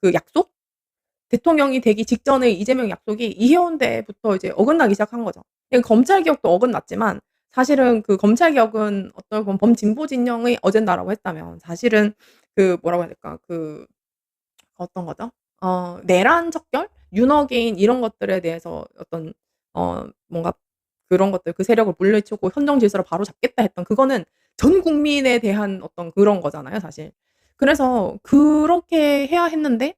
그 약속? 대통령이 되기 직전의 이재명 약속이 이해원 때부터 이제 어긋나기 시작한 거죠. 검찰 개혁도 어긋났지만 사실은 그 검찰 개혁은 어떻게 보면 범진보 진영의 어젠다라고 했다면 사실은 그 뭐라고 해야 될까? 그 어떤 거죠? 내란 척결? 윤어게인 이런 것들에 대해서 어떤 뭔가 그런 것들 그 세력을 물리치고 헌정 질서를 바로잡겠다 했던 그거는 전 국민에 대한 어떤 그런 거잖아요 사실. 그래서 그렇게 해야 했는데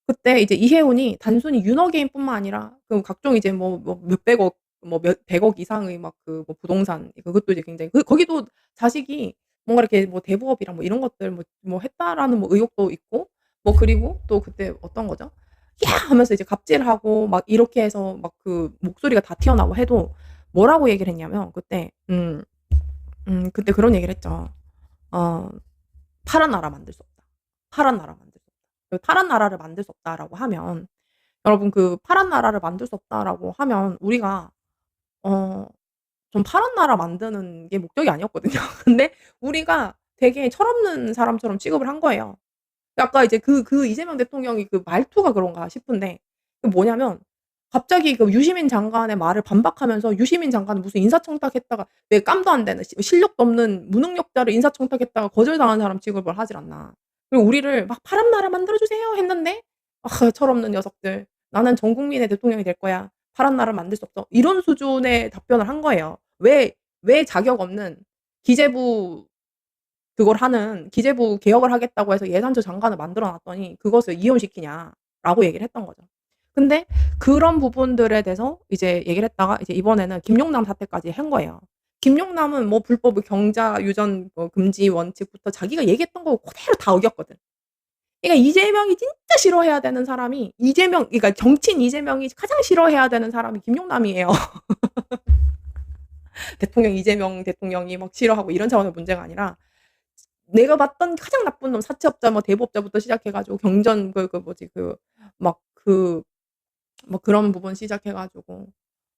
그때 이제 이해운이 단순히 윤어게인뿐만 아니라 그 각종 이제 뭐 몇백억 뭐 몇 백억 이상의 막 그 뭐 부동산 그것도 이제 굉장히 거기도 자식이 뭔가 이렇게 뭐 대부업이랑 뭐 이런 것들 뭐 했다라는 뭐 의혹도 있고 뭐 그리고 또 그때 어떤 거죠? "야!" 하면서 이제 갑질하고 막 이렇게 해서 막 그 목소리가 다 튀어나오고 해도 뭐라고 얘기를 했냐면 그때 그때 그런 얘기를 했죠. 어 "파란 나라 만들 수 없다. 파란 나라 만들 수 없다." 그 "파란 나라를 만들 수 없다."라고 하면 여러분 그 "파란 나라를 만들 수 없다."라고 하면 우리가 어 전 파란 나라 만드는 게 목적이 아니었거든요. 근데 우리가 되게 철없는 사람처럼 취급을 한 거예요. 아까 이제 그 이재명 대통령이 그 말투가 그런가 싶은데 그 뭐냐면 갑자기 그 유시민 장관의 말을 반박하면서 유시민 장관은 무슨 인사청탁했다가 왜 깜도 안 되는 실력도 없는 무능력자를 인사청탁했다가 거절당한 사람 취급을 하질 않나. 그리고 우리를 막 "파란 나라 만들어 주세요." 했는데 아 철없는 녀석들. "나는 전 국민의 대통령이 될 거야. 파란 나라를 만들 수 없어." 이런 수준의 답변을 한 거예요. 왜 자격 없는 기재부 그걸 하는 기재부 개혁을 하겠다고 해서 예산처 장관을 만들어 놨더니 그것을 이혼시키냐라고 얘기를 했던 거죠. 근데 그런 부분들에 대해서 이제 얘기를 했다가 이제 이번에는 김용남 사태까지 한 거예요. 김용남은 뭐 불법 경자 유전 뭐 금지 원칙부터 자기가 얘기했던 거 그대로 다 어겼거든. 그러니까 이재명이 진짜 싫어해야 되는 사람이 그러니까 정치인 이재명이 가장 싫어해야 되는 사람이 김용남이에요. 대통령 이재명 대통령이 막 싫어하고 이런 차원의 문제가 아니라 내가 봤던 가장 나쁜 놈 사채업자 뭐 대부업자부터 시작해 가지고 경전 그 뭐지 막 뭐 그런 부분 시작해 가지고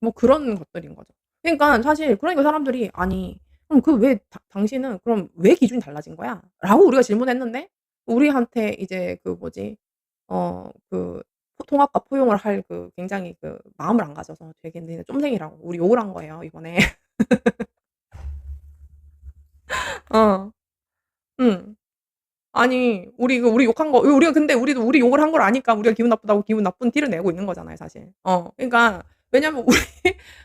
뭐 그런 것들인 거죠. 그러니까 사실 그러니까 사람들이 "아니 그럼 그 왜 당신은 그럼 왜 기준이 달라진 거야?" 라고 우리가 질문했는데 우리한테 이제 그 뭐지 그 통합과 포용을 할 그 굉장히 그 마음을 안 가져서 되게 "니네 쫌생이라고." 우리 욕을 한 거예요 이번에. 어. 음. 아니 우리 욕한 거 우리가 근데 우리도 우리 욕을 한 걸 아니까 우리가 기분 나쁘다고 기분 나쁜 티를 내고 있는 거잖아요 사실. 그러니까 왜냐면 우리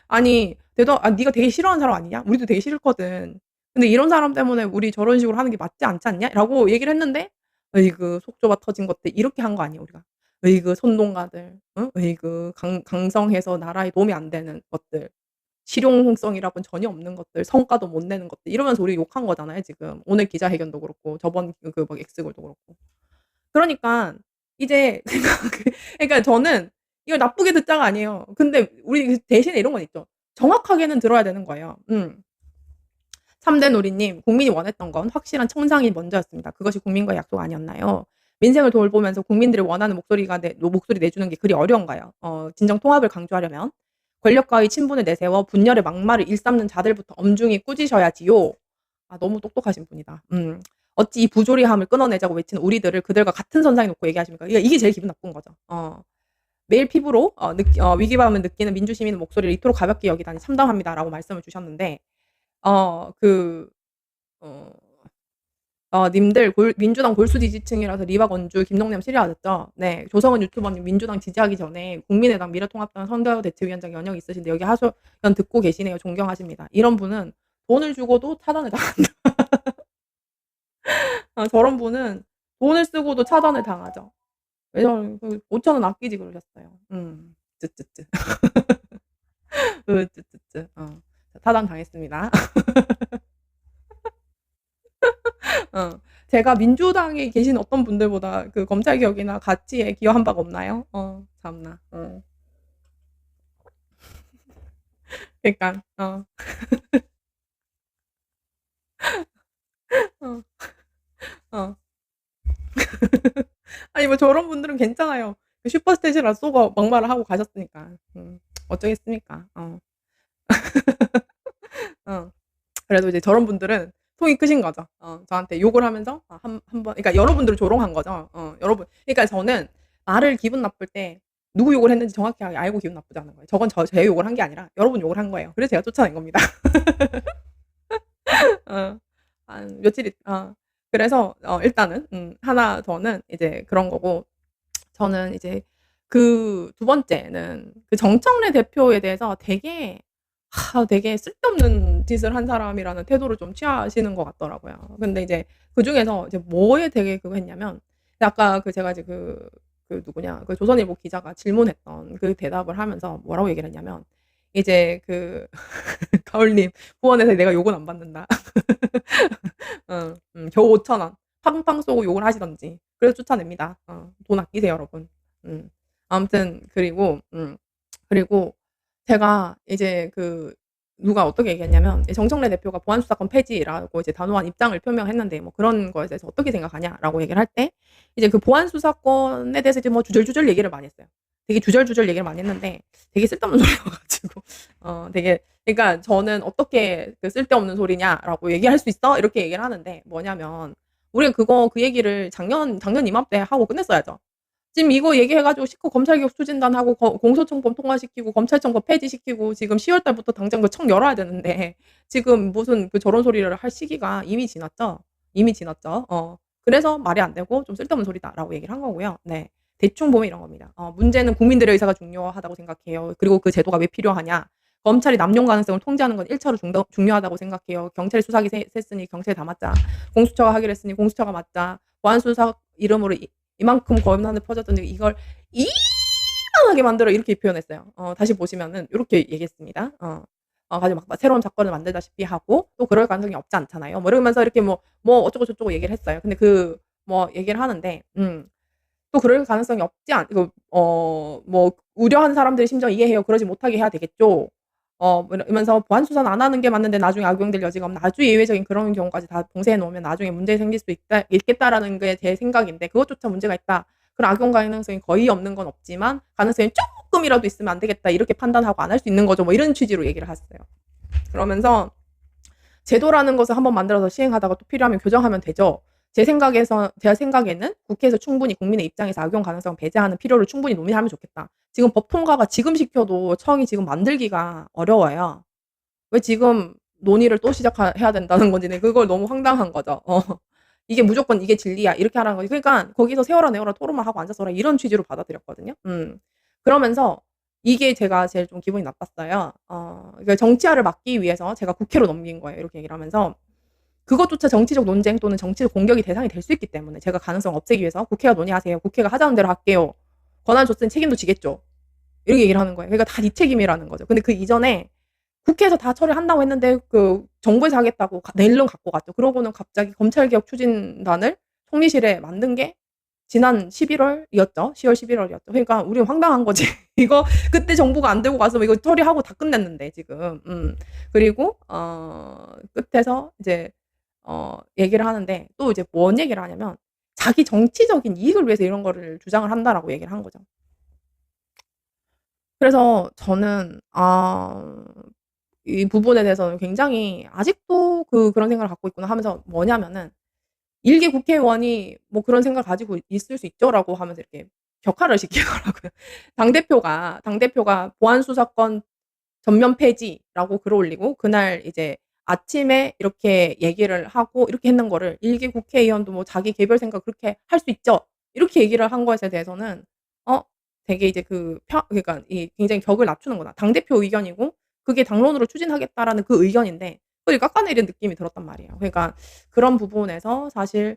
아니 "네가 되게 싫어하는 사람 아니냐? 우리도 되게 싫거든. 근데 이런 사람 때문에 우리 저런 식으로 하는 게 맞지 않지 않냐?"라고 얘기를 했는데 "으이그 속 좁아 터진 것들." 이렇게 한 거 아니에요 우리가. "으이그 선동가들. 어? 으이그 강성해서 나라에 도움이 안 되는 것들." 실용성이라고는 전혀 없는 것들, 성과도 못 내는 것들 이러면서 우리 욕한 거잖아요 지금. 오늘 기자회견도 그렇고 저번 그 막 엑스골도 그렇고. 그러니까 이제 그러니까 저는 이걸 나쁘게 듣자가 아니에요. 근데 우리 대신에 이런 건 있죠. 정확하게는 들어야 되는 거예요. 참된 우리님, 국민이 원했던 건 확실한 청산이 먼저였습니다. 그것이 국민과의 약속 아니었나요? 민생을 돌보면서 국민들이 원하는 목소리 내주는 게 그리 어려운가요? 진정 통합을 강조하려면 권력과의 친분을 내세워 분열의 막말을 일삼는 자들부터 엄중히 꾸짖어야지요. 아 너무 똑똑하신 분이다. 어찌 이 부조리함을 끊어내자고 외치는 우리들을 그들과 같은 선상에 놓고 얘기하십니까? 이게 제일 기분 나쁜 거죠. 매일 피부로 위기감을 느끼는 민주시민의 목소리를 이토록 가볍게 여기다니 참담합니다라고 말씀을 주셨는데 어 그 어 님들 민주당 골수 지지층이라서 리바 건주 김동남 싫어하셨죠? 네. 조성은 유튜버님 민주당 지지하기 전에 국민의당 미래통합당 선대위원장 연영 있으신데 여기 하소연 듣고 계시네요. 존경하십니다. 이런 분은 돈을 주고도 차단을 당한다. 저런 분은 돈을 쓰고도 차단을 당하죠. 왜냐면 그 5,000원 아끼지 그러셨어요. 쯔쯔쯔. 쯔쯔쯔. 차단당했습니다. 어. 제가 민주당에 계신 어떤 분들보다 그 검찰 개혁이나 가치에 기여한 바가 없나요? 참나. 그러니까 어. 어. 아니 뭐 저런 분들은 괜찮아요. 그 슈퍼스테이지라 쏘고 막말을 하고 가셨으니까. 어쩌겠습니까. 어. 그래도 이제 저런 분들은 속이 크신 거죠. 저한테 욕을 하면서 한 번 그러니까 여러분들을 조롱한 거죠. 여러분 그러니까 저는 말을 기분 나쁠 때 누구 욕을 했는지 정확히 알고 기분 나쁘다는 거예요. 저건 제 욕을 한 게 아니라 여러분 욕을 한 거예요. 그래서 제가 쫓아낸 겁니다. 어. 한 며칠이 그래서 일단은 하나 더는 이제 그런 거고, 저는 이제 그 두 번째는 그 정청래 대표에 대해서 되게 쓸데없는 짓을 한 사람이라는 태도를 좀 취하시는 것 같더라고요. 근데 이제 그중에서 이제 뭐에 되게 그거 했냐면, 아까 제가 이제 누구냐, 그 조선일보 기자가 질문했던 그 대답을 하면서 뭐라고 얘기를 했냐면, 이제 가을님 후원해서 내가 욕은 안 받는다. 겨우 5,000원 팡팡 쏘고 욕을 하시던지. 그래서 쫓아냅니다. 돈 아끼세요, 여러분. 음. 아무튼 그리고 제가 이제 누가 어떻게 얘기했냐면, 정청래 대표가 보안 수사권 폐지라고 이제 단호한 입장을 표명했는데 뭐 그런 거에 대해서 어떻게 생각하냐라고 얘기를 할 때, 이제 그 보안 수사권에 대해서 이제 뭐 주절주절 얘기를 많이 했어요. 되게 주절주절 얘기를 많이 했는데 되게 쓸데없는 소리여 가지고 되게, 그러니까 저는 "어떻게 쓸데없는 소리냐?"라고 "얘기할 수 있어?" 이렇게 얘기를 하는데, 뭐냐면 우리가 그 얘기를 작년 이맘때 하고 끝냈어야죠. 지금 이거 얘기해 가지고 실컷 검찰개혁 추진단하고 공소청법 통과시키고 검찰청법 폐지시키고 지금 10월 달부터 당장 청 열어야 되는데, 지금 무슨 저런 소리를 할 시기가 이미 지났죠. 이미 지났죠. 그래서 "말이 안 되고 좀 쓸데없는 소리다."라고 얘기를 한 거고요. 네. 대충 보면 이런 겁니다. "문제는 국민들의 의사가 중요하다고 생각해요. 그리고 그 제도가 왜 필요하냐. 검찰이 남용 가능성을 통제하는 건 1 차로 중요하다고 생각해요. 경찰이 수사기 셌으니 경찰에 다 맡자. 공수처가 하기로 했으니 공수처가 맡자. 보안 수사 이름으로 이만큼 권한을 퍼줬더니 이걸 이만하게 만들어." 이렇게 표현했어요. 다시 보시면은 요렇게 얘기했습니다. 가지고 막 새로운 사건을 만들다시피 하고, 또 그럴 가능성이 없지 않잖아요. 뭐 이러면서 이렇게 뭐 어쩌고 저쩌고 얘기를 했어요. 근데 뭐 얘기를 하는데, 또 그럴 가능성이 없지 않 이거 뭐 우려하는 사람들의 심정 이해해요. 그러지 못하게 해야 되겠죠. 뭐 이러면서 "보안 수사는 안 하는 게 맞는데 나중에 악용될 여지가 없는 아주 예외적인 그런 경우까지 다 봉쇄해 놓으면 나중에 문제 생길 수 있겠다."라는 게 제 생각인데, "그것조차 문제가 있다. 그런 악용 가능성이 거의 없는 건 없지만 가능성이 쪼끔이라도 있으면 안 되겠다." 이렇게 판단하고 안 할 수 있는 거죠. 뭐 이런 취지로 얘기를 했어요. 그러면서 "제도라는 것을 한번 만들어서 시행하다가 또 필요하면 교정하면 되죠. 제 생각에는 국회에서 충분히 국민의 입장에서 악용 가능성을 배제하는 필요를 충분히 논의하면 좋겠다. 지금 법 통과가 지금 시켜도 청이 지금 만들기가 어려워요. 왜 지금 논의를 또 해야 된다는 건지는 그걸 너무 황당한 거죠. 이게 무조건 이게 진리야 이렇게 하라는 거지. 그러니까 거기서 세워라 내워라 토론만 하고 앉아서라 이런 취지로 받아들였거든요. 그러면서 이게 제가 제일 좀 기분이 나빴어요. 그러니까 정치화를 막기 위해서 제가 국회로 넘긴 거예요, 이렇게 얘기를 하면서. 그것조차 정치적 논쟁 또는 정치적 공격의 대상이 될 수 있기 때문에 제가 가능성을 없애기 위해서 "국회가 논의하세요. 국회가 하자는 대로 할게요. 권한 줬으니 책임도 지겠죠." 이렇게 얘기를 하는 거예요. 그러니까 다 네 책임이라는 거죠. 근데 그 이전에 국회에서 다 처리한다고 했는데 정부에서 하겠다고 낼름 갖고 갔죠. 그러고는 갑자기 검찰개혁 추진단을 총리실에 만든 게 지난 11월이었죠. 10월 11월이었죠. 그러니까 우리는 황당한 거지. 이거 그때 정부가 안 들고 가서 이거 처리하고 다 끝냈는데 지금. 그리고 끝에서 이제 얘기를 하는데, 또 이제 뭔 얘기를 하냐면 자기 정치적인 이익을 위해서 이런 거를 주장을 한다라고 얘기를 한 거죠. 그래서 저는 이 부분에 대해서는 굉장히 아직도 그런 생각을 갖고 있구나 하면서, 뭐냐면은 일개 국회의원이 뭐 "그런 생각을 가지고 있을 수 있죠."라고 하면서 이렇게 격하를 시키더라고요. 당대표가 보안 수사권 전면 폐지라고 글을 올리고 그날 이제 아침에 이렇게 얘기를 하고 이렇게 했는 거를, 일개 국회의원도 뭐 "자기 개별 생각 그렇게 할 수 있죠." 이렇게 얘기를 한 것에 대해서는 어 되게 이제 그러니까 이 굉장히 격을 낮추는구나. 당대표 의견이고 그게 당론으로 추진하겠다라는 그 의견인데 그걸 깎아내리는 느낌이 들었단 말이에요. 그러니까 그런 부분에서 사실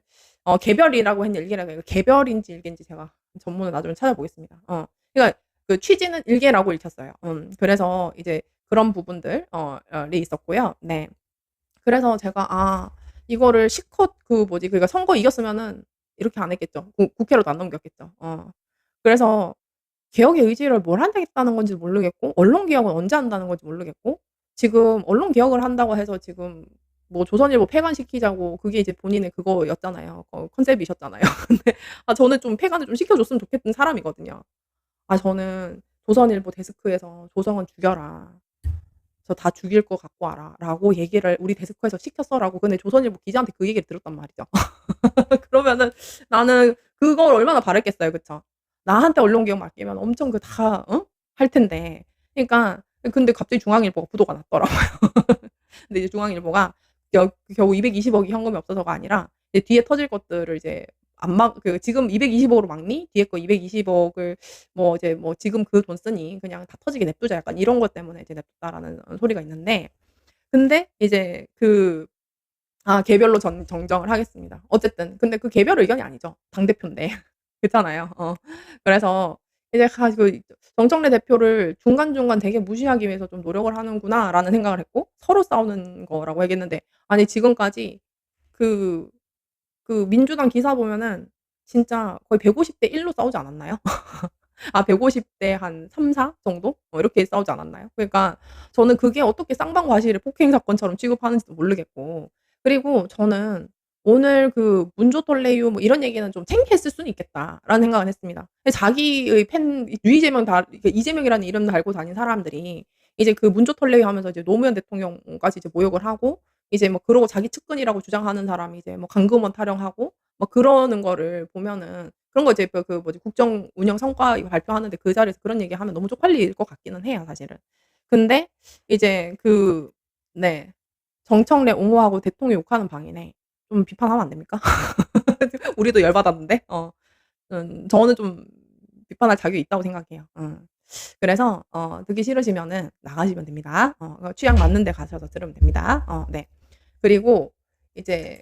개별이라고 했는데 일개라고 해요. 개별인지 일개인지 제가 전문을 나중에 찾아보겠습니다. 그러니까 그 취지는 일개라고 읽혔어요. 그래서 이제 그런 부분들 이 있었고요. 네. 그래서 제가 이거를 실컷 그러니까 선거 이겼으면은 이렇게 안 했겠죠. 국회로도 안 넘겼겠죠. 그래서 개혁의 의지를 뭘 하겠다는 건지도 모르겠고, 언론 개혁은 언제 한다는 건지 모르겠고, 지금 언론 개혁을 한다고 해서 지금 뭐 조선일보 폐간시키자고, 그게 이제 본인의 그거였잖아요. 컨셉이셨잖아요. 근데 저는 좀 폐간을 좀 시켜줬으면 좋겠는 사람이거든요. 저는 조선일보 데스크에서 "조성은 죽여라. 저 다 죽일 거 갖고 와라."라고 얘기를 우리 데스크에서 시켰어라고, 근데 조선일보 기자한테 그 얘기를 들었단 말이죠. 그러면은 나는 그걸 얼마나 바랐겠어요. 그쵸? 나한테 언론 개혁 맡기면 엄청 그 다 할 텐데. 그러니까 근데 갑자기 중앙일보가 부도가 났더라고요. 근데 이제 중앙일보가 겨우 220억이 현금이 없어서가 아니라 이제 뒤에 터질 것들을 이제 안 막 그 "지금 220억으로 막니? 뒤에 거 220억을 뭐 이제 뭐 지금 그 돈 쓰니 그냥 다 터지게 냅두자." 약간 이런 것 때문에 이제 냅뒀다라는 소리가 있는데, 근데 이제 개별로 정정을 하겠습니다. 어쨌든 근데 그 개별 의견이 아니죠. 당대표인데. 그렇잖아요. 그래서 이제 정청래 대표를 중간중간 되게 무시하기 위해서 좀 노력을 하는구나라는 생각을 했고, 서로 싸우는 거라고 얘기했는데, 아니 지금까지 그 민주당 기사 보면은 진짜 거의 150대 1로 싸우지 않았나요? 150대 한 3-4 정도? 이렇게 싸우지 않았나요? 그러니까 저는 그게 어떻게 쌍방과실을 폭행 사건처럼 취급하는지도 모르겠고, 그리고 저는 오늘 문조털레유 뭐 이런 얘기는 좀 창피했을 수는 있겠다라는 생각은 했습니다. 근데 자기의 유이재명 이게 이재명이라는 이름 달고 다닌 사람들이 이제 문조털레유 하면서 이제 노무현 대통령까지 이제 모욕을 하고, 이제 뭐 그러고 자기 측근이라고 주장하는 사람이 이제 뭐 강금원 타령하고 막 그러는 거를 보면은, 그런 거 이제 뭐지 국정 운영 성과 이거 발표하는데 그 자리에서 그런 얘기하면 너무 쪽팔릴 것 같기는 해요, 사실은. 근데 이제 네. 정청래 옹호하고 대통령 욕하는 방이네. 좀 비판하면 안 됩니까? 우리도 열 받았는데. 저는 좀 비판할 자격이 있다고 생각해요. 그래서 듣기 싫으시면은 나가시면 됩니다. 취향 맞는 데 가셔서 들으면 됩니다. 네. 그리고 이제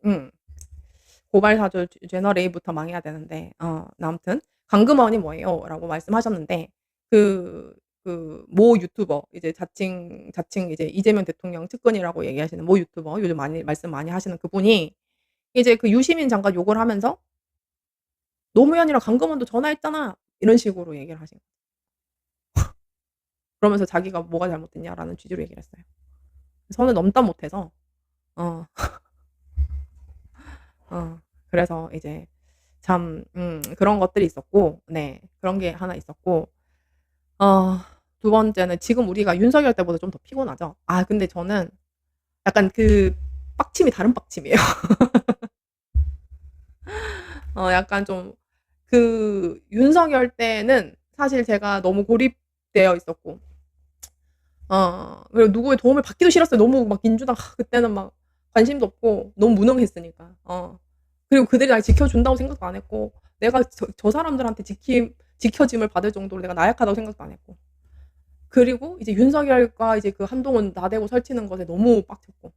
음. 고발 사주 채널 A부터 망해야 되는데, 아무튼 "강금원이 뭐예요?"라고 말씀하셨는데, 그 모 유튜버 이제 자칭 이제 이재명 대통령 측근이라고 얘기하시는 모 유튜버, 요즘 많이 말씀 많이 하시는 그분이 이제 유시민 장관 욕을 하면서 "노무현이랑 강금원도 전화했잖아." 이런 식으로 얘기를 하신 거예요. 그러면서 자기가 "뭐가 잘못됐냐?"라는 취지로 얘기를 했어요. 선을 넘다 못해서 어 어 그래서 이제 참 그런 것들이 있었고, 네, 그런 게 하나 있었고, 어 두 번째는 지금 우리가 윤석열 때보다 좀 더 피곤하죠. 근데 저는 약간 빡침이 다른 빡침이에요. 약간 좀 윤석열 때는 사실 제가 너무 고립되어 있었고, 그리고 누구의 도움을 받기도 싫었어요. 너무 막 민주당 그때는 막 관심도 없고 너무 무능했으니까. 그리고 그들이 날 지켜준다고 생각도 안 했고, 내가 저 사람들한테 지켜짐을 받을 정도로 내가 나약하다고 생각도 안 했고, 그리고 이제 윤석열과 이제 한동훈 나대고 설치는 것에 너무 빡쳤고,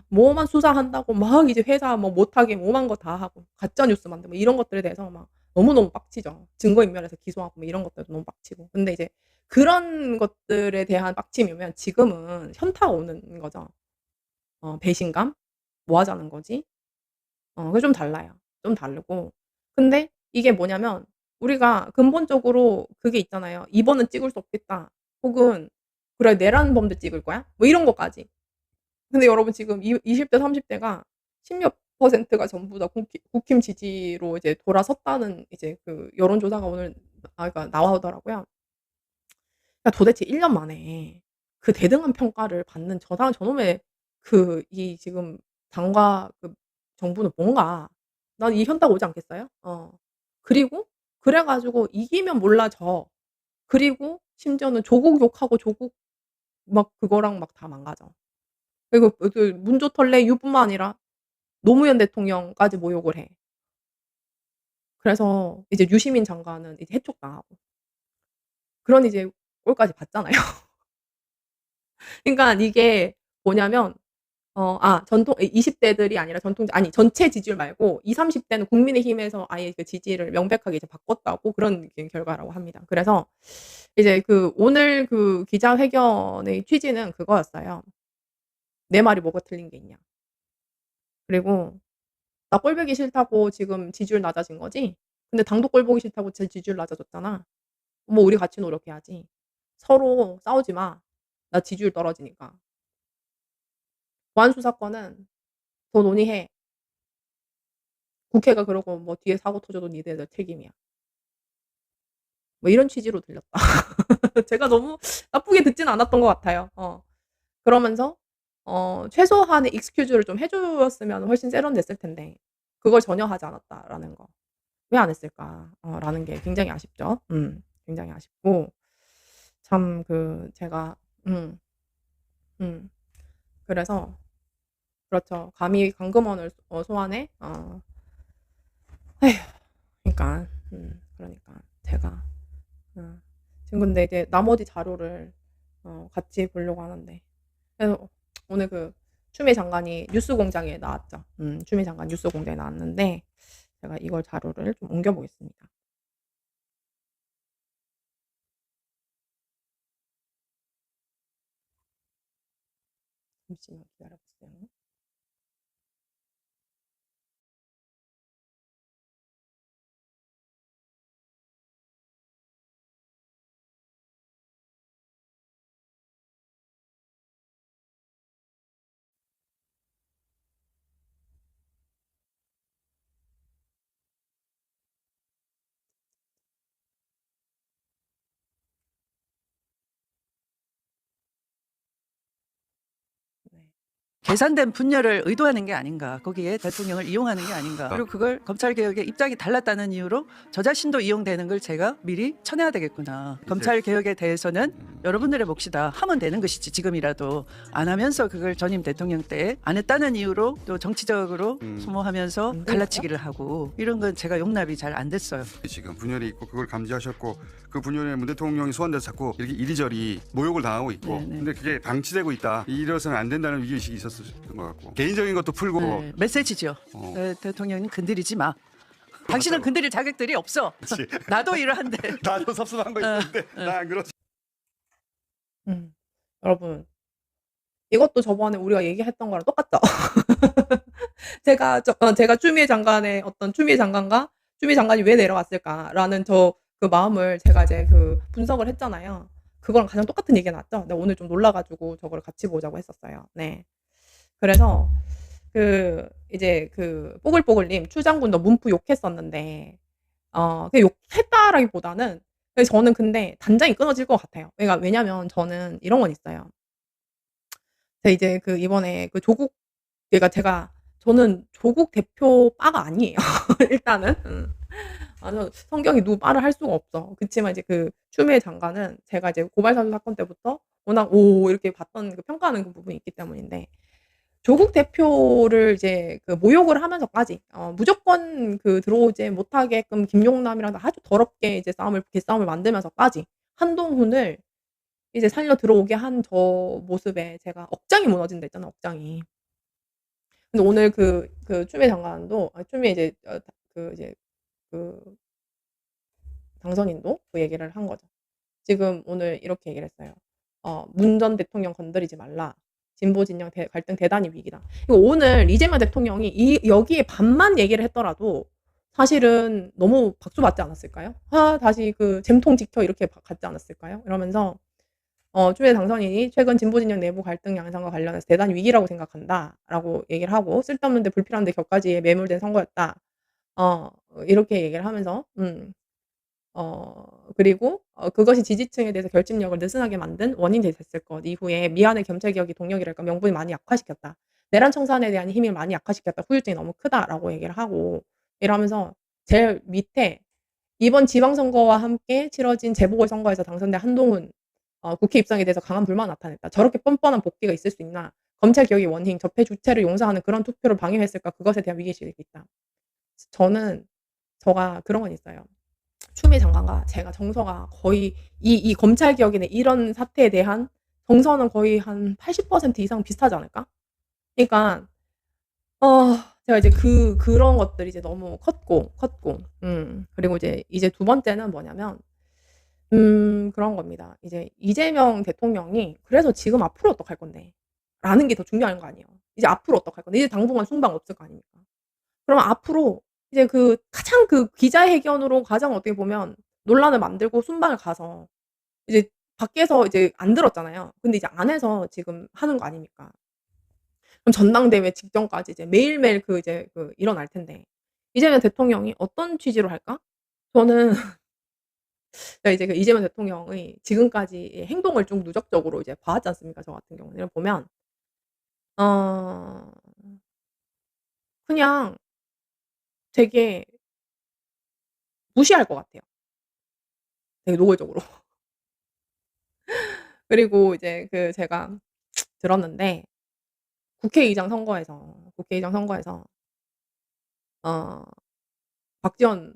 뭐만 수사한다고 막 이제 회사 뭐 못하게 오만 거 다 하고 가짜 뉴스 만들고 뭐 이런 것들에 대해서 막 너무너무 빡치죠. 증거인멸해서 기소하고 뭐 이런 것들도 너무 빡치고. 근데 이제 그런 것들에 대한 빡침이면 지금은 현타가 오는 거죠. 배신감? 뭐 하자는 거지? 그게 좀 달라요. 좀 다르고. 근데 이게 뭐냐면, 우리가 근본적으로 그게 있잖아요. '이번은 찍을 수 없겠다.' 혹은 '그래 내란 범죄 찍을 거야?' 뭐 이런 것까지. 근데 여러분 지금 20대 30 대가 10몇 %가 전부 다 국힘 지지로 이제 돌아섰다는 이제 여론조사가 오늘 그러니까 나오더라고요. 그러니까 도대체 1년 만에 대등한 평가를 받는 저놈의 이 지금 당과 정부는 뭔가, 난 이 현타가 오지 않겠어요? 그리고 그래 가지고 이기면 몰라 져. 그리고 심지어는 조국 욕하고 조국 막 그거랑 막 다 망가져. 그리고 문조털레유뿐만 아니라 노무현 대통령까지 모욕을 해. 그래서 이제 유시민 장관은 이제 해촉당하고 그런 이제 꼴까지 봤잖아요. 그러니까 이게 뭐냐면, 전통 20 대들이 아니라 전체 지지율 말고 20-30 대는 국민의힘에서 아예 지지를 명백하게 이제 바꿨다고, 그런 게 결과라고 합니다. 그래서 이제 오늘 기자회견의 취지는 그거였어요. "내 말이 뭐가 틀린 게 있냐. 그리고 나 꼴 보기 싫다고 지금 지지율 낮아진 거지? 근데 당도 꼴 보기 싫다고 지지율 낮아졌잖아. 뭐 우리 같이 노력해야지. 서로 싸우지 마. 나 지지율 떨어지니까. 보안 수사권은 더 논의해. 국회가 그러고 뭐 뒤에 사고 터져도 니네들 책임이야." 뭐 이런 취지로 들렸다. 제가 너무 나쁘게 듣지는 않았던 것 같아요. 그러면서 최소한의 익스큐즈를 좀 해 줬으면 훨씬 세련됐을 텐데 그걸 전혀 하지 않았다라는 거. 왜 안 했을까? 라는 게 굉장히 아쉽죠. 굉장히 아쉽고 참 제가 음 음 그래서 그렇죠. 감히 강금원을 소환해? 에휴 그러니까 제가 지금 근데 이제 나머지 자료를 같이 보려고 하는데 그래서 오늘 추미애 장관이 뉴스공장에 나왔죠. 추미애 장관 뉴스공장에 나왔는데 제가 이걸 자료를 좀 옮겨 보겠습니다. 잠시만 기다려 보세요. 네. 계산된 분열을 의도하는 게 아닌가, 거기에 대통령을 이용하는 게 아닌가, 그리고 그걸 검찰개혁의 입장이 달랐다는 이유로 저 자신도 이용되는 걸 제가 미리 쳐내야 되겠구나. 검찰개혁에 대해서는 여러분들의 몫이다 하면 되는 것이지, 지금이라도 안 하면서 그걸 전임 대통령 때 안 했다는 이유로 또 정치적으로 소모하면서 안 갈라치기를 하고, 이런 건 제가 용납이 잘 안 됐어요. 지금 분열이 있고 그걸 감지하셨고 그 분열에 문 대통령이 소환돼서 자꾸 이렇게 이리저리 모욕을 당하고 있고 네네. 근데 그게 방치되고 있다. 이래서는 안 된다는 위기의식이 있었던 것 같고 개인적인 것도 풀고 네, 메시지죠. 대통령님 건드리지 마. 당신은 건드릴 자격들이 없어. 그렇지. 나도 일을 한대. 나도 섭섭한 거 있는데 나 안 그렇지. 여러분 이것도 저번에 우리가 얘기했던 거랑 똑같죠? 제가 추미애 장관의 추미애 장관과 '추미애 장관이 왜 내려왔을까?'라는 마음을 제가 이제 분석을 했잖아요. 그거랑 가장 똑같은 얘기가 나왔죠. 근데 오늘 좀 놀라 가지고 저거를 같이 보자고 했었어요. 네. 그래서 이제 뽀글뽀글님 추 장군도 문프 욕했었는데 욕했다라기보다는 저는 근데 단장이 끊어질 것 같아요. 그러니까 왜냐면 저는 이런 건 있어요. 이제 이번에 조국 그러니까 저는 조국 대표 빠가 아니에요. 일단은. 저 성경이 누구 빠를 할 수가 없어. 그치만 이제 추미애 장관은 제가 이제 고발 사주 사건 때부터 워낙 이렇게 봤던 평가하는 부분이 있기 때문인데 조국 대표를 이제 모욕을 하면서까지 무조건 들어오지 못하게끔 김용남이랑 아주 더럽게 이제 개싸움을 만들면서까지 한동훈을 이제 살려 들어오게 한 저 모습에 제가 억장이 무너진다 했잖아, 억장이. 근데 오늘 추미애 장관도 추미애 이제 이제 그 당선인도 얘기를 한 거죠. 지금 오늘 이렇게 얘기를 했어요. "문 전 대통령 건드리지 말라. 진보 진영 갈등 대단히 위기다." 이거 오늘 이재명 대통령이 여기에 반만 얘기를 했더라도 사실은 너무 박수 받지 않았을까요? "아 다시 잼통 지켜." 이렇게 갔지 않았을까요? 이러면서 추미애 당선인이 "최근 진보 진영 내부 갈등 양상과 관련해서 대단히 위기라고 생각한다."라고 얘기를 하고 "쓸데없는데 불필요한데 격까지 매몰된 선거였다." 어 이렇게 얘기를 하면서 그리고 "그것이 지지층에 대해서 결집력을 느슨하게 만든 원인이 됐을 것. 이후에 미완의 검찰개혁이 동력이랄까 명분이 많이 약화시켰다. 내란 청산에 대한 힘을 많이 약화시켰다. 후유증이 너무 크다."라고 얘기를 하고 이러면서 제일 밑에 "이번 지방선거와 함께 치러진 재보궐선거에서 당선된 한동훈 국회 입성에 대해서 강한 불만을 나타냈다. 저렇게 뻔뻔한 복귀가 있을 수 있나. 검찰개혁의 원행, 적폐 주체를 용서하는 그런 투표를 방해했을까. 그것에 대한 위기의식이 있다." 저는 그런 건 있어요. 추미애 장관과 제가 정서가 거의 이 검찰개혁이나 이런 사태에 대한 정서는 거의 한 80% 이상 비슷하지 않을까? 그러니까 제가 이제 그런 것들이 이제 너무 컸고 그리고 이제 두 번째는 뭐냐면 그런 겁니다. 이제 이재명 대통령이 그래서 지금 앞으로 어떡할 건데 라는 게 더 중요한 거 아니에요. 이제 앞으로 어떡할 건데 이제 당분간 순방 없을 거 아닙니까? 그러면 앞으로 이제 가장 기자회견으로 가장 어떻게 보면 논란을 만들고 순방을 가서 이제 밖에서 이제 안 들었잖아요. 근데 이제 안에서 지금 하는 거 아닙니까? 그럼 전당대회 직전까지 이제 매일매일 일어날 텐데 이재명 대통령이 어떤 취지로 할까? 저는 이제 이재명 대통령의 지금까지의 행동을 좀 누적적으로 이제 봐왔지 않습니까? 저 같은 경우는. 보면 어 그냥 되게 무시할 것 같아요, 되게 노골적으로. 그리고 이제 제가 들었는데 국회의장 선거에서 어 박지원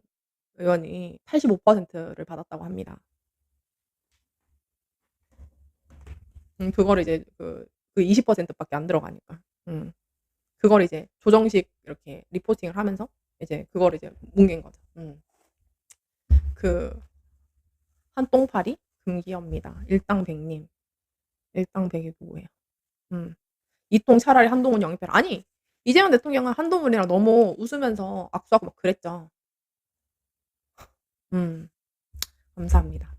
의원이 85%를 받았다고 합니다. 그거를 이제 20% 밖에 안 들어가니까. 그거를 이제 조정식 이렇게 리포팅을 하면서 이제 그거를 이제 뭉갠 거죠. 그 한똥파리 금기어입니다. 일당백님. 일당백이 누구예요? 이통 차라리 한동훈 영입해라. 아니, 이재명 대통령은 한동훈이랑 너무 웃으면서 악수하고 막 그랬죠. 감사합니다.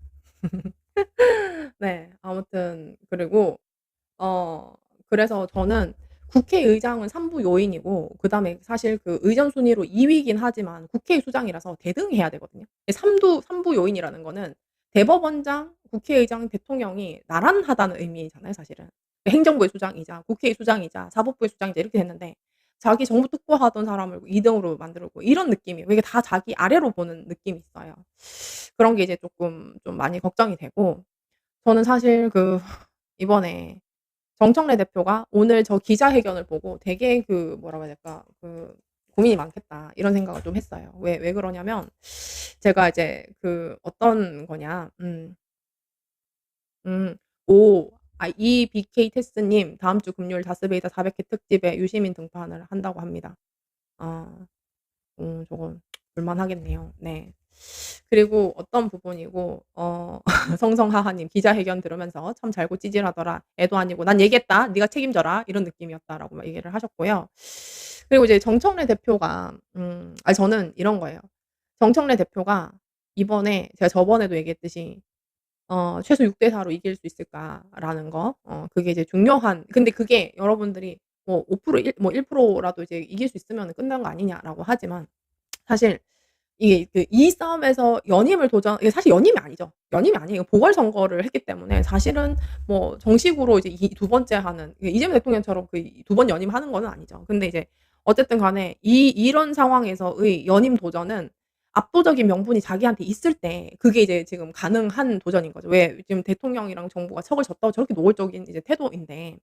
네. 아무튼 그리고 그래서 저는 국회의장은 3부 요인이고 그다음에 사실 의전 순위로 2 위이긴 하지만 국회의수장이라서 대등해야 되거든요. 3부 요인이라는 거는 대법원장, 국회의장, 대통령이 나란하다는 의미잖아요, 사실은. 행정부의 수장이자 국회의 수장이자 사법부의 수장이자 이렇게 됐는데 자기 정부 특보하던 사람을 2 등으로 만들고 이런 느낌이에요. 이게 다 자기 아래로 보는 느낌이 있어요. 그런 게 이제 쪼끔 좀 많이 걱정이 되고 저는 사실 이번에 정청래 대표가 오늘 저 기자회견을 보고 되게 뭐라고 해야 될까? '고민이 많겠다.' 이런 생각을 좀 했어요. 왜 그러냐면 제가 이제 어떤 거냐. 음 이BK 테스님 다음 주 금요일 다스베이다 400회 특집에 유시민 등판을 한다고 합니다. 아 조금 볼만하겠네요. 네. 그리고 어떤 부분이고 성성하하님 기자회견 들으면서 "참 잘고 찌질하더라. 애도 아니고 난 얘기했다. 네가 책임져라." 이런 느낌이었다라고 막 얘기를 하셨고요. 그리고 이제 정청래 대표가 저는 이런 거예요. 정청래 대표가 이번에 제가 저번에도 얘기했듯이 '최소 6대 4로 이길 수 있을까.'라는 거. 그게 이제 중요한 근데 그게 여러분들이 뭐 5% 1% 라도 이제 이길 수 있으면은 끝난 거 아니냐라고 하지만 사실 이게 이 싸움에서 연임을 이게 사실 연임이 아니죠. 연임이 아니에요. 보궐선거를 했기 때문에 사실은 뭐 정식으로 이제 이 두 번째 하는 이재명 대통령처럼 두 번 연임하는 거는 아니죠. 근데 이제 어쨌든 간에 이런 상황에서의 연임 도전은 압도적인 명분이 자기한테 있을 때 그게 이제 지금 가능한 도전인 거죠. 왜 지금 대통령이랑 정부가 척을 졌다고 저렇게 노골적인 이제 태도인데.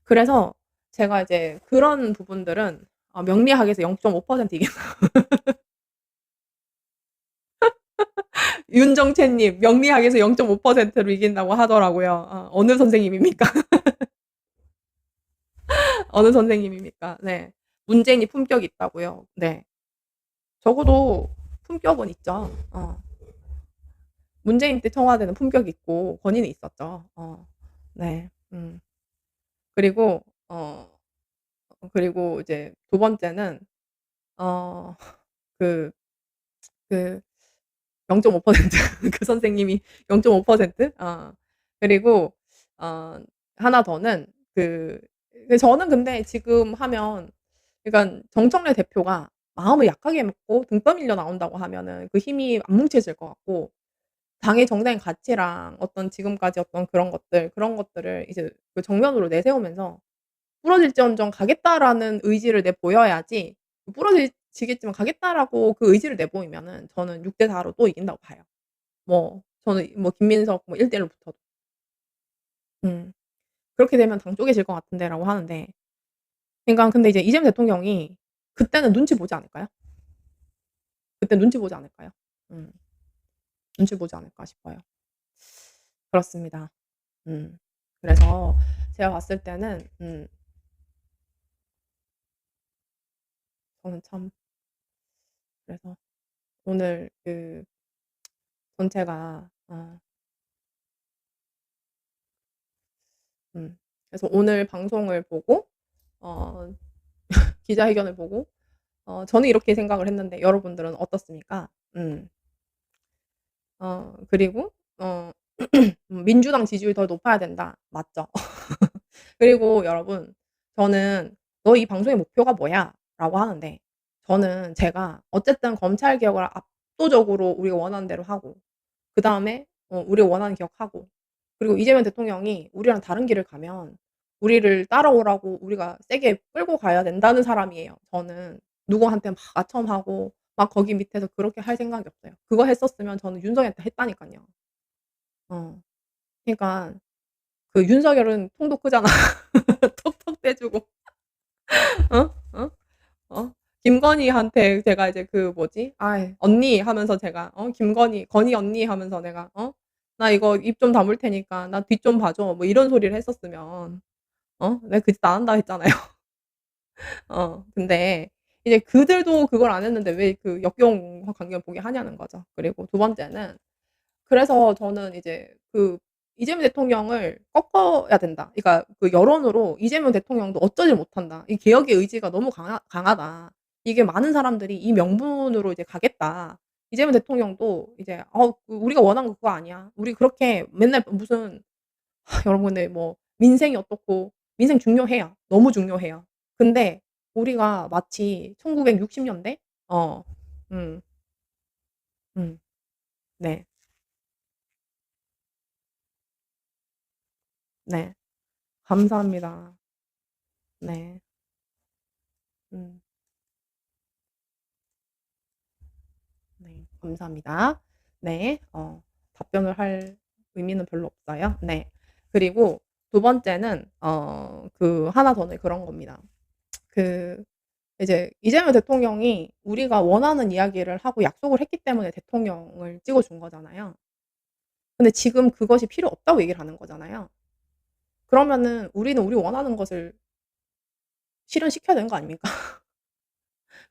그래서 제가 이제 그런 부분들은 명리학에서 0.5% 이긴다. 윤정채님 명리학에서 0.5%로 이긴다고 하더라고요. 어느 선생님입니까? 어느 선생님입니까? 네. 문재인이 품격이 있다고요. 네. 적어도 품격은 있죠. 문재인 때 청와대는 품격이 있고 권위는 있었죠. 네. 그리고 그리고 이제 두 번째는 어 그 그 0.5% 그 선생님이 0.5%? 그리고 어 하나 더는 저는 근데 지금 하면 그러니깐 정청래 대표가 마음을 약하게 먹고 등 떠밀려 나온다고 하면은 그 힘이 안 뭉쳐질 것 같고 당의 정당의 가치랑 어떤 지금까지 어떤 그런 것들을 이제 정면으로 내세우면서 "부러질지언정 가겠다."라는 의지를 내보여야지 부러지겠지만 가겠다라고 그 의지를 내보이면은 저는 6대 4로 또 이긴다고 봐요. 저는 김민석 1대 1로 붙어도. 음. 그렇게 되면 당 쪼개질 것 같은데라고 하는데 그러니까 근데 이제 이재명 대통령이 그때는 눈치 보지 않을까요? 그때 눈치 보지 않을까요? 음. 눈치 보지 않을까 싶어요. 그렇습니다. 음. 그래서 제가 봤을 때는 저는 참 그래서 오늘 전체가 그래서 오늘 방송을 보고 어 기자회견을 보고 저는 이렇게 생각을 했는데 여러분들은 어떻습니까? 그리고 어 민주당 지지율이 더 높아야 된다. 맞죠. 그리고 여러분 저는 "너 이 방송의 목표가 뭐야?"라고 하는데 저는 제가 어쨌든 검찰 개혁을 압도적으로 우리가 원하는 대로 하고 그다음에 우리가 원하는 개혁하고 그리고 이재명 대통령이 우리랑 다른 길을 가면 우리를 따라오라고 우리가 세게 끌고 가야 된다는 사람이에요. 저는 누구한테 막 아첨하고 막 거기 밑에서 그렇게 할 생각이 없어요. 그거 했었으면 저는 윤석열한테 했다니깐요. 어. 그러니까 그 윤석열은 통도 크잖아. 톡톡 떼주고. 어? 어? 어? 김건희한테 제가 이제 그 뭐지? 아이 언니 하면서 제가 김건희, 건희 언니 하면서 내가 "나 이거 입 좀 다물 테니까 나 뒤 좀 봐 줘." 뭐 이런 소리를 했었으면 내가 그 짓 안 한다 했잖아요. 근데 이제 그들도 그걸 안 했는데 왜 그 역경 광경 보게 하냐는 거죠. 그리고 두 번째는 그래서 저는 이제 그 '이재명 대통령을 꺾어야 된다.' 그러니까 그 여론으로 '이재명 대통령도 어쩌지 못한다. 이 개혁의 의지가 너무 강하다. 이게 많은 사람들이 이 명분으로 이제 가겠다. 이재명 대통령도 이제 우리가 원한 거 그거 아니야. 우리 그렇게 맨날 무슨' 여러분 근데 뭐 민생이 어떻고 민생 중요해요. 너무 중요해요. 근데 우리가 마치 1960 년대 어 음 음 네. 네. 감사합니다. 네. 음 네. 감사합니다. 네. 답변을 할 의미는 별로 없어요. 네. 그리고 두 번째는 그 하나 더는 그런 겁니다. 그 이제 이재명 대통령이 우리가 원하는 이야기를 하고 약속을 했기 때문에 대통령을 찍어 준 거잖아요. 근데 지금 그것이 필요 없다고 얘기를 하는 거잖아요. 그러면은 우리는 우리 원하는 것을 실현시켜야 되는 거 아닙니까?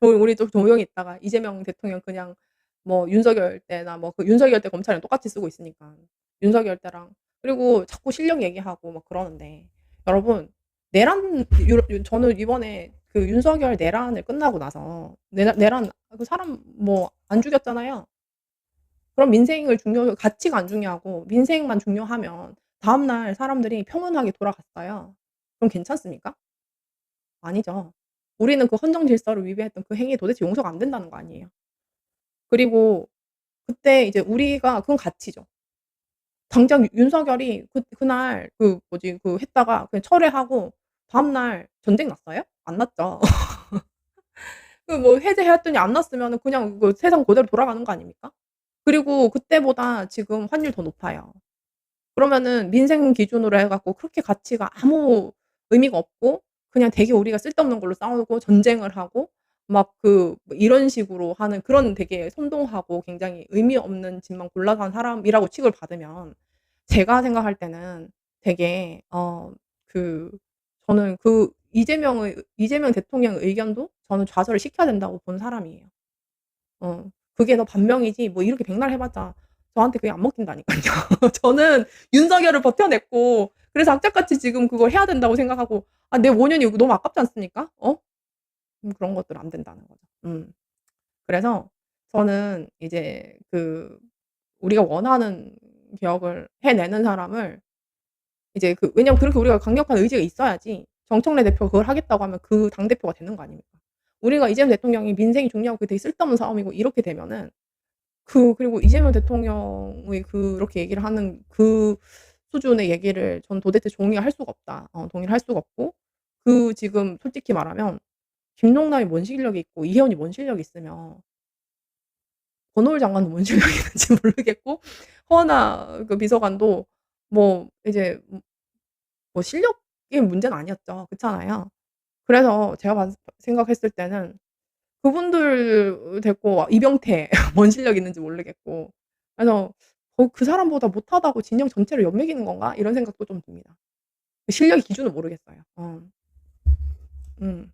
우리 좀 조용히 있다가 이재명 대통령 그냥 뭐 윤석열 때나 뭐 그 윤석열 때 검찰이랑 똑같이 쓰고 있으니까. 윤석열 때랑 그리고 자꾸 실력 얘기하고 막 그러는데 여러분 내란 저는 이번에 그 윤석열 내란을 끝나고 나서 내란 그 사람 뭐 안 죽였잖아요. 그럼 민생을 가치가 안 중요하고 민생만 중요하면 다음날 사람들이 평온하게 돌아갔어요. 그럼 괜찮습니까? 아니죠. 우리는 그 헌정 질서를 위배했던 그 행위 도대체 용서가 안 된다는 거 아니에요. 그리고 그때 이제 우리가 그건 가치죠. 당장 윤석열이 그날 그 뭐지 그 했다가 그냥 철회하고 다음날 전쟁 났어요? 안 났죠. 그 뭐 해제했더니 안 났으면은 그냥 그 세상 그대로 돌아가는 거 아닙니까? 그리고 그때보다 지금 환율 더 높아요. 그러면은 민생 기준으로 해 갖고 그렇게 가치가 아무 의미가 없고 그냥 되게 우리가 쓸데없는 걸로 싸우고 전쟁을 하고 막 그 뭐 이런 식으로 하는 그런 되게 선동하고 굉장히 의미 없는 짓만 골라서 한 사람이라고 취급을 받으면 제가 생각할 때는 되게 그 저는 그 이재명 대통령의 의견도 저는 좌절을 시켜야 된다고 보는 사람이에요. 그게 더 반명이지 뭐 이렇게 백날 해 봤자 저한테 그게 안 먹힌다니깐요. 저는 윤석열을 버텨냈고 그래서 악착같이 지금 그걸 해야 된다고 생각하고 내 5 년이 너무 아깝지 않습니까? 그런 것들은 안 된다는 거죠. 그래서 저는 이제 그 우리가 원하는 개혁을 해내는 사람을 이제 왜냐면 그렇게 우리가 강력한 의지가 있어야지 정청래 대표가 그걸 하겠다고 하면 그 당대표가 되는 거 아닙니까? 우리가 이재명 대통령이 민생이 중요하고 그게 되게 쓸데없는 싸움이고 이렇게 되면은 그리고 이재명 대통령의 그렇게 얘기를 하는 그 수준의 얘기를 전 도대체 동의할 수가 없다. 동의를 할 수가 없고 지금 솔직히 말하면 김용남이 뭔 실력이 있고 이혜원이 뭔 실력이 있으며 권오을 장관도 뭔 실력이 있는지 모르겠고 허은하 그 비서관도 뭐 이제 뭐 실력의 문제는 아니었죠. 그렇잖아요. 그래서 제가 생각했을 때는 그분들 데리고 이병태 뭔 실력이 있는지 모르겠고 그래서 '그 사람보다 못하다고 진영 전체를 연맥이는 건가?' 이런 생각도 좀 듭니다. 그 실력의 기준을 모르겠어요. 음.